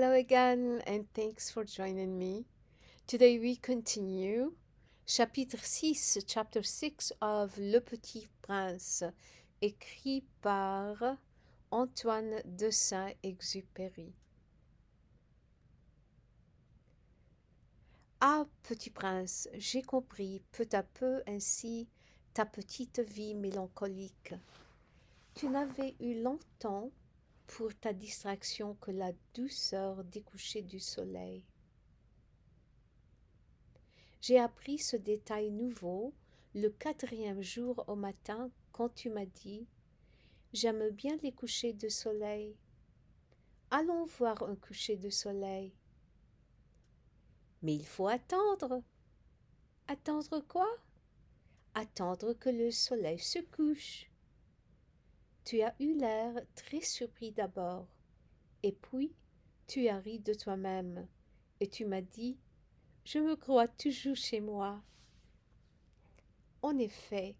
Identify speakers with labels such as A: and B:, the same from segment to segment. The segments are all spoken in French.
A: Hello again, and thanks for joining me. Today we continue chapitre 6, chapter 6 of Le Petit Prince, écrit par Antoine de Saint-Exupéry. Ah, petit prince, j'ai compris peu à peu ainsi ta petite vie mélancolique. Tu n'avais eu longtemps pour ta distraction que la douceur des couchers du soleil. J'ai appris ce détail nouveau le quatrième jour au matin quand tu m'as dit j'aime bien les couchers de soleil. Allons voir un coucher de soleil. Mais il faut attendre. Attendre quoi? Attendre que le soleil se couche. Tu as eu l'air très surpris d'abord, et puis tu as ri de toi-même, et tu m'as dit je me crois toujours chez moi. En effet,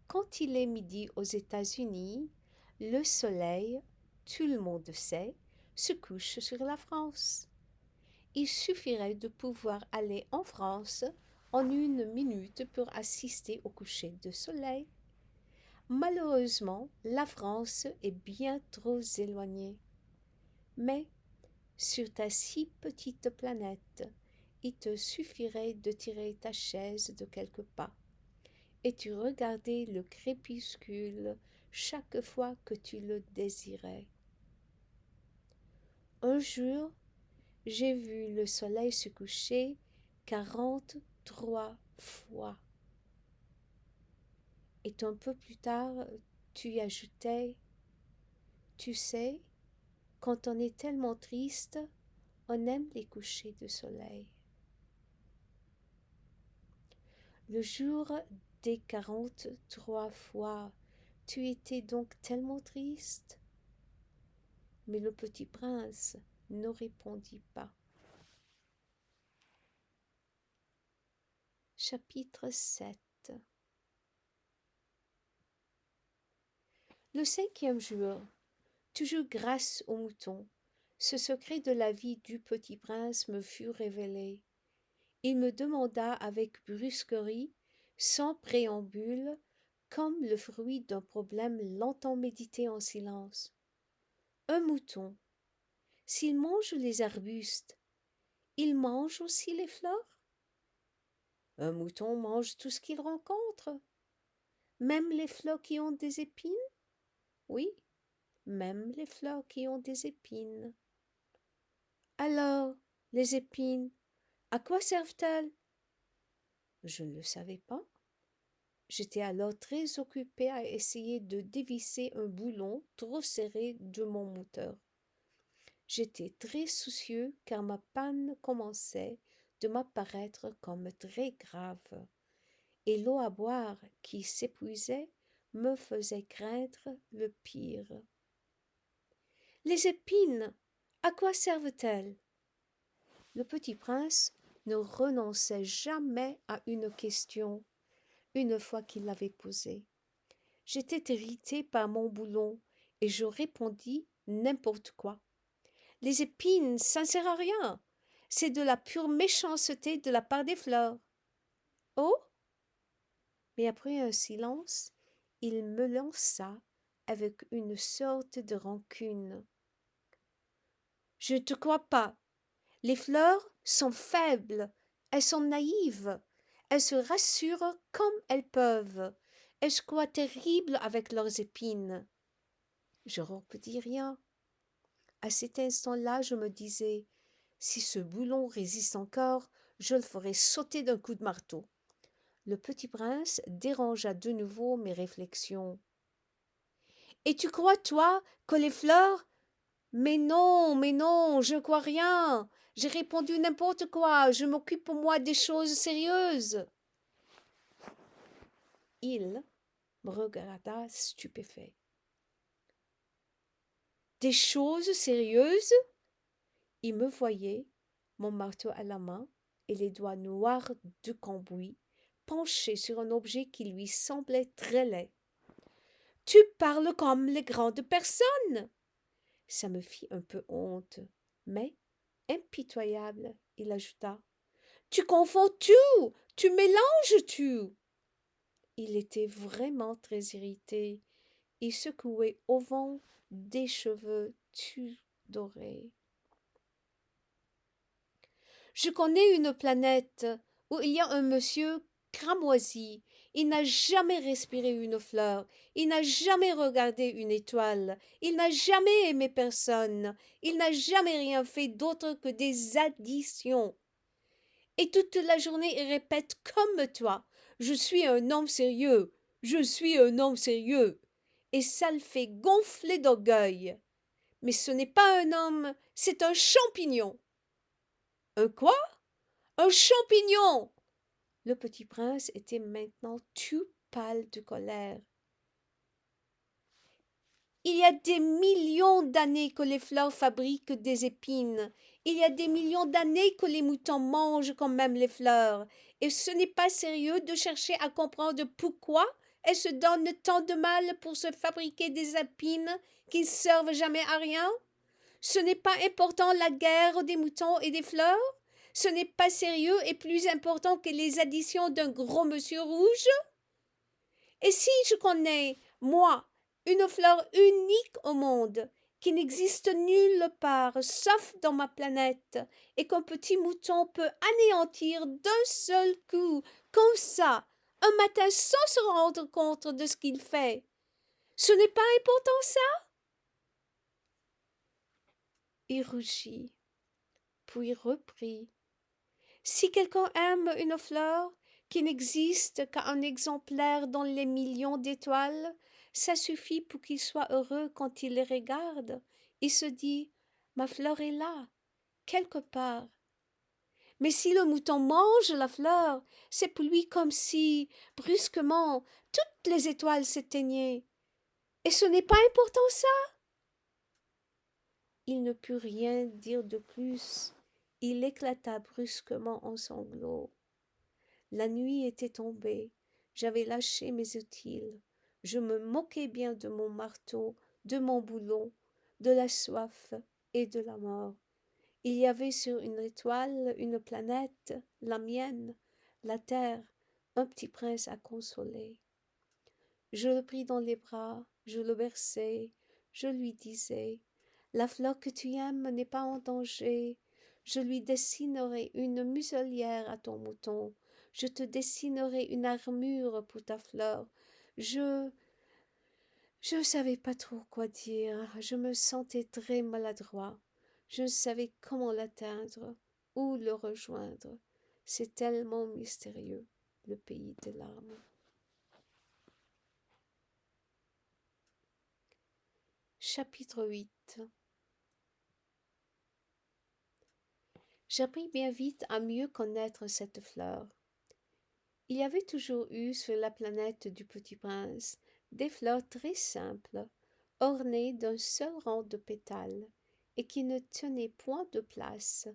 A: quand il est midi aux États-Unis, le soleil, tout le monde sait, se couche sur la France. Il suffirait de pouvoir aller en France en 1 minute pour assister au coucher de soleil. Malheureusement, la France est bien trop éloignée. Mais sur ta si petite planète, il te suffirait de tirer ta chaise de quelques pas et tu regardais le crépuscule chaque fois que tu le désirais. Un jour, j'ai vu le soleil se coucher 43 fois. Et un peu plus tard, tu y ajoutais, tu sais, quand on est tellement triste, on aime les couchers de soleil. Le jour des 43 fois, tu étais donc tellement triste. Mais le petit prince ne répondit pas. Chapitre 7. Le 5e jour, toujours grâce au mouton, ce secret de la vie du petit prince me fut révélé. Il me demanda avec brusquerie, sans préambule, comme le fruit d'un problème longtemps médité en silence. Un mouton, s'il mange les arbustes, il mange aussi les fleurs? Un mouton mange tout ce qu'il rencontre, même les fleurs qui ont des épines? Oui, même les fleurs qui ont des épines. Alors, les épines, à quoi servent-elles? Je ne le savais pas. J'étais alors très occupée à essayer de dévisser un boulon trop serré de mon moteur. J'étais très soucieux car ma panne commençait de m'apparaître comme très grave, et l'eau à boire qui s'épuisait me faisait craindre le pire. Les épines, à quoi servent-elles? Le petit prince ne renonçait jamais à une question, une fois qu'il l'avait posée. J'étais irritée par mon boulon, et je répondis n'importe quoi. Les épines, ça ne sert à rien. C'est de la pure méchanceté de la part des fleurs. Oh? Mais après un silence, il me lança avec une sorte de rancune. Je ne te crois pas. Les fleurs sont faibles, elles sont naïves, elles se rassurent comme elles peuvent, elles se croient terribles avec leurs épines. Je ne repetis rien. À cet instant-là, je me disais, si ce boulon résiste encore, je le ferai sauter d'un coup de marteau. Le petit prince dérangea de nouveau mes réflexions. Et tu crois, toi, que les fleurs? Mais non, je ne crois rien. J'ai répondu n'importe quoi. Je m'occupe pour moi des choses sérieuses. Il me regarda stupéfait. Des choses sérieuses? Il me voyait, mon marteau à la main et les doigts noirs de cambouis, penché sur un objet qui lui semblait très laid. Tu parles comme les grandes personnes. Ça me fit un peu honte. Mais, impitoyable, il ajouta: Tu confonds tout, tu mélanges tout. Il était vraiment très irrité. Il secouait au vent des cheveux tout dorés. Je connais une planète où il y a un monsieur cramoisi. Il n'a jamais respiré une fleur. Il n'a jamais regardé une étoile. Il n'a jamais aimé personne. Il n'a jamais rien fait d'autre que des additions. Et toute la journée il répète comme toi: Je suis un homme sérieux. Je suis un homme sérieux. Et ça le fait gonfler d'orgueil. Mais ce n'est pas un homme, c'est un champignon. Un quoi? Un champignon! Le petit prince était maintenant tout pâle de colère. Il y a des millions d'années que les fleurs fabriquent des épines. Il y a des millions d'années que les moutons mangent quand même les fleurs. Et ce n'est pas sérieux de chercher à comprendre pourquoi elles se donnent tant de mal pour se fabriquer des épines qui ne servent jamais à rien. Ce n'est pas important la guerre des moutons et des fleurs. Ce n'est pas sérieux et plus important que les additions d'un gros monsieur rouge. Et si je connais, moi, une fleur unique au monde, qui n'existe nulle part sauf dans ma planète, et qu'un petit mouton peut anéantir d'un seul coup, comme ça, un matin sans se rendre compte de ce qu'il fait, ce n'est pas important ça? Il rougit, puis reprit. Si quelqu'un aime une fleur qui n'existe qu'à un exemplaire dans les millions d'étoiles, ça suffit pour qu'il soit heureux quand il les regarde. Il se dit: Ma fleur est là, quelque part. Mais si le mouton mange la fleur, c'est pour lui comme si, brusquement, toutes les étoiles s'éteignaient. Et ce n'est pas important ça? Il ne put rien dire de plus. Il éclata brusquement en sanglots. La nuit était tombée, j'avais lâché mes utiles, je me moquais bien de mon marteau, de mon boulon, de la soif et de la mort. Il y avait sur une étoile une planète, la mienne, la terre, un petit prince à consoler. Je le pris dans les bras, je le berçai, je lui disais: La fleur que tu aimes n'est pas en danger. Je lui dessinerai une muselière à ton mouton. Je te dessinerai une armure pour ta fleur. Je ne savais pas trop quoi dire. Je me sentais très maladroit. Je ne savais comment l'atteindre, où le rejoindre. C'est tellement mystérieux, le pays des larmes. Chapitre 8. J'appris bien vite à mieux connaître cette fleur. Il y avait toujours eu sur la planète du Petit Prince des fleurs très simples, ornées d'un seul rang de pétales, et qui ne tenaient point de place,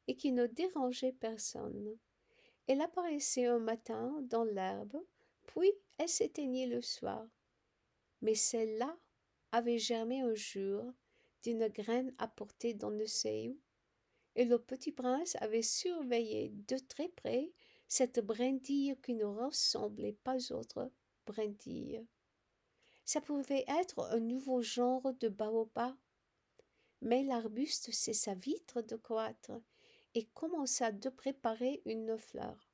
A: et qui ne dérangeaient personne. Elle apparaissait un matin dans l'herbe, puis elle s'éteignait le soir. Mais celle-là avait germé un jour d'une graine apportée dans ne sait où, et le petit prince avait surveillé de très près cette brindille qui ne ressemblait pas autre brindille. Ça pouvait être un nouveau genre de baobab, mais l'arbuste cessa vite de croître et commença de préparer une fleur.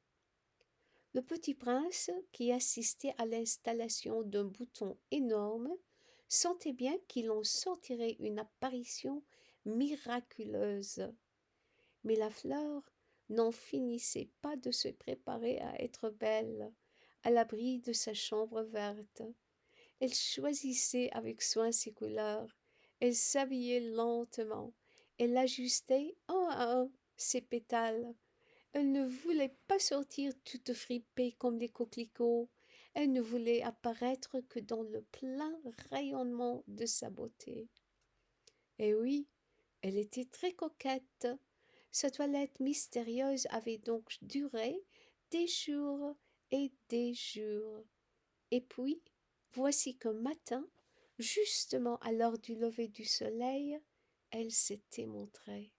A: Le petit prince, qui assistait à l'installation d'un bouton énorme, sentait bien qu'il en sortirait une apparition miraculeuse. Mais la fleur n'en finissait pas de se préparer à être belle, à l'abri de sa chambre verte. Elle choisissait avec soin ses couleurs, elle s'habillait lentement, elle ajustait un à un ses pétales. Elle ne voulait pas sortir toute fripée comme les coquelicots, elle ne voulait apparaître que dans le plein rayonnement de sa beauté. Et oui, elle était très coquette. Sa toilette mystérieuse avait donc duré des jours et des jours. Et puis, voici qu'un matin, justement à l'heure du lever du soleil, elle s'était montrée.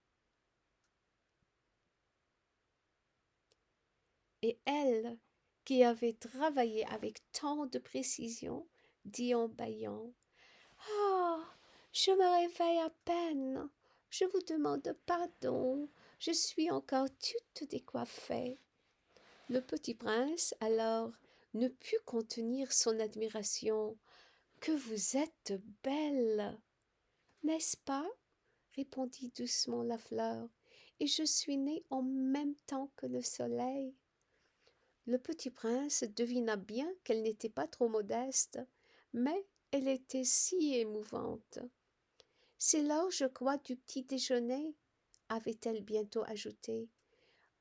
A: Et elle, qui avait travaillé avec tant de précision, dit en bâillant: Ah, je me réveille à peine. Je vous demande pardon. Je suis encore toute décoiffée. Le petit prince, alors, ne put contenir son admiration. Que vous êtes belle, n'est-ce pas? Répondit doucement la fleur. Et je suis née en même temps que le soleil. Le petit prince devina bien qu'elle n'était pas trop modeste, mais elle était si émouvante. C'est l'heure, je crois, du petit déjeuner, avait-elle bientôt ajouté.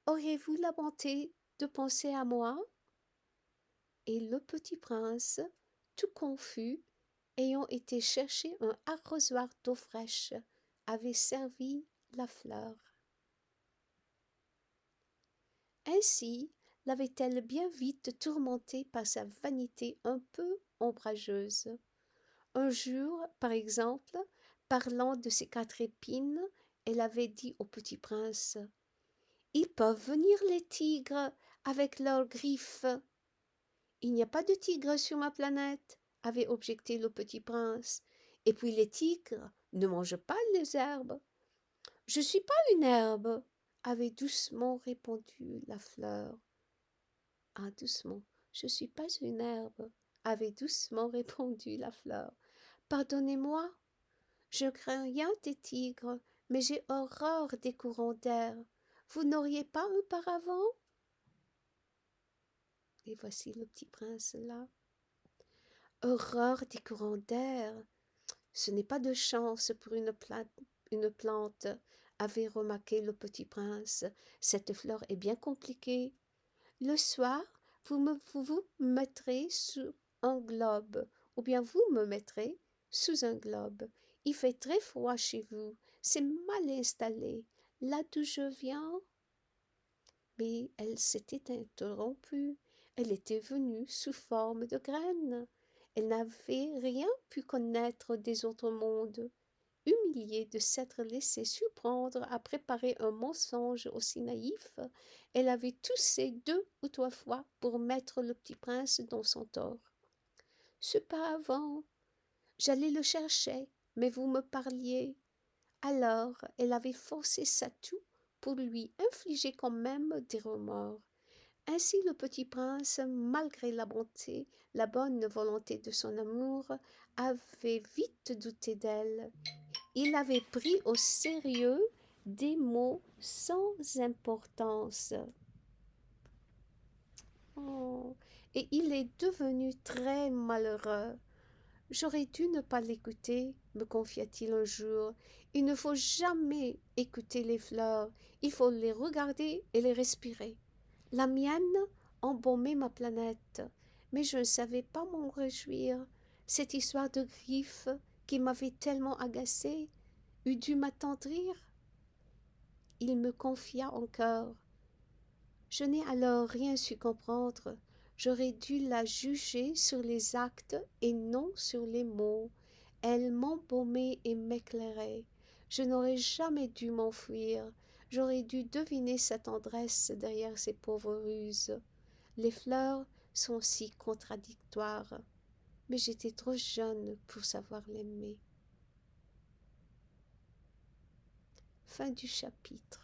A: Auriez-vous la bonté de penser à moi? Et le petit prince, tout confus, ayant été chercher un arrosoir d'eau fraîche, avait servi la fleur. Ainsi l'avait-elle bien vite tourmentée par sa vanité un peu ombrageuse. Un jour, par exemple, parlant de ses 4 épines, elle avait dit au petit prince: Ils peuvent venir les tigres avec leurs griffes. Il n'y a pas de tigres sur ma planète, avait objecté le petit prince. Et puis les tigres ne mangent pas les herbes. Je suis pas une herbe, avait doucement répondu la fleur. Ah, doucement, je suis pas une herbe, avait doucement répondu la fleur. Pardonnez-moi, je crains rien des tigres, mais j'ai horreur des courants d'air. Vous n'auriez pas un paravent? Et voici le petit prince là. Horreur des courants d'air. Ce n'est pas de chance pour une plante, avait remarqué le petit prince. Cette fleur est bien compliquée. Le soir, vous mettrez sous un globe, ou bien vous me mettrez sous un globe. Il fait très froid chez vous, c'est mal installé. Là d'où je viens. Mais elle s'était interrompue. Elle était venue sous forme de graine. Elle n'avait rien pu connaître des autres mondes. Humiliée de s'être laissée surprendre à préparer un mensonge aussi naïf, elle avait toussé 2 ou 3 fois pour mettre le petit prince dans son tort. Ce pas avant, j'allais le chercher, mais vous me parliez. Alors elle avait forcé sa toux pour lui infliger quand même des remords. Ainsi le petit prince, malgré la bonté, la bonne volonté de son amour, avait vite douté d'elle. Il avait pris au sérieux des mots sans importance. Oh, et il est devenu très malheureux. J'aurais dû ne pas l'écouter, me confia-t-il un jour. Il ne faut jamais écouter les fleurs, il faut les regarder et les respirer. La mienne embaumait ma planète, mais je ne savais pas m'en réjouir. Cette histoire de griffes qui m'avait tellement agacée eût dû m'attendrir. Il me confia encore. Je n'ai alors rien su comprendre. J'aurais dû la juger sur les actes et non sur les mots. Elle m'embaumait et m'éclairait. Je n'aurais jamais dû m'enfuir. J'aurais dû deviner sa tendresse derrière ses pauvres ruses. Les fleurs sont si contradictoires, mais j'étais trop jeune pour savoir l'aimer. Fin du chapitre.